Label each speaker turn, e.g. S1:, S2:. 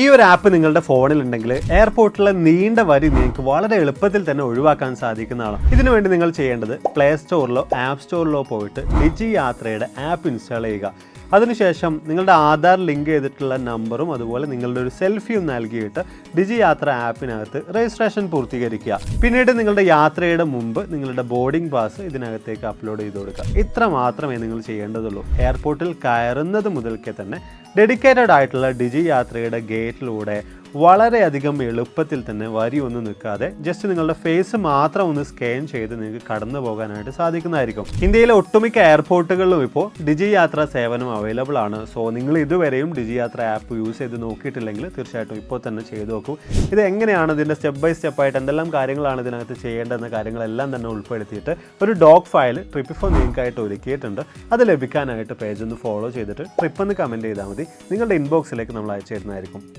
S1: ഈ ഒരു ആപ്പ് നിങ്ങളുടെ ഫോണിൽ ഉണ്ടെങ്കിൽ എയർപോർട്ടിലെ നീണ്ട വരി നിങ്ങൾക്ക് വളരെ എളുപ്പത്തിൽ തന്നെ ഒഴിവാക്കാൻ സാധിക്കുന്നതാണ്. ഇതിനുവേണ്ടി നിങ്ങൾ ചെയ്യേണ്ടത് പ്ലേ സ്റ്റോറിലോ ആപ്പ് സ്റ്റോറിലോ പോയിട്ട് ഡിജി യാത്രയുടെ ആപ്പ് ഇൻസ്റ്റാൾ ചെയ്യുക. അതിനുശേഷം നിങ്ങളുടെ ആധാർ ലിങ്ക് ചെയ്തിട്ടുള്ള നമ്പറും അതുപോലെ നിങ്ങളുടെ ഒരു സെൽഫിയും നൽകിയിട്ട് ഡിജി യാത്ര ആപ്പിനകത്ത് രജിസ്ട്രേഷൻ പൂർത്തീകരിക്കുക. പിന്നീട് നിങ്ങളുടെ യാത്രയുടെ മുമ്പ് നിങ്ങളുടെ ബോർഡിംഗ് പാസ് ഇതിനകത്തേക്ക് അപ്ലോഡ് ചെയ്ത് കൊടുക്കുക. ഇത്ര മാത്രമേ നിങ്ങൾ ചെയ്യേണ്ടതുള്ളൂ. എയർപോർട്ടിൽ കയറുന്നത് മുതൽക്കേ തന്നെ ഡെഡിക്കേറ്റഡ് ആയിട്ടുള്ള ഡിജി യാത്രയുടെ ഗേറ്റിലൂടെ വളരെയധികം എളുപ്പത്തിൽ തന്നെ വരിയൊന്നും നിൽക്കാതെ ജസ്റ്റ് നിങ്ങളുടെ ഫേസ് മാത്രം ഒന്ന് സ്കാൻ ചെയ്ത് നിങ്ങൾക്ക് കടന്നു പോകാനായിട്ട് സാധിക്കുന്നതായിരിക്കും. ഇന്ത്യയിലെ ഒട്ടുമിക്ക എയർപോർട്ടുകളിലും ഇപ്പോൾ ഡിജി യാത്ര സേവനം അവൈലബിൾ ആണ്. സോ നിങ്ങൾ ഇതുവരെയും ഡിജി യാത്ര ആപ്പ് യൂസ് ചെയ്ത് നോക്കിയിട്ടില്ലെങ്കിൽ തീർച്ചയായിട്ടും ഇപ്പോൾ തന്നെ ചെയ്ത് നോക്കൂ. ഇത് എങ്ങനെയാണ് ഇതിൻ്റെ സ്റ്റെപ്പ് ബൈ സ്റ്റെപ്പായിട്ട് എന്തെല്ലാം കാര്യങ്ങളാണ് ഇതിനകത്ത് ചെയ്യേണ്ടതെന്ന കാര്യങ്ങളെല്ലാം തന്നെ ഉൾപ്പെടുത്തിയിട്ട് ഒരു ഡോക് ഫയൽ ട്രിപ്പിഫോർ നിങ്ങൾക്കായിട്ട് ഒരുക്കിയിട്ടുണ്ട്. അത് ലഭിക്കാനായിട്ട് പേജ് ഒന്ന് ഫോളോ ചെയ്തിട്ട് ട്രിപ്പ് എന്ന് കമൻറ്റ് ചെയ്താൽ മതി. നിങ്ങളുടെ ഇൻബോക്സിലേക്ക് നമ്മൾ അയച്ചു തരുന്നതായിരിക്കും.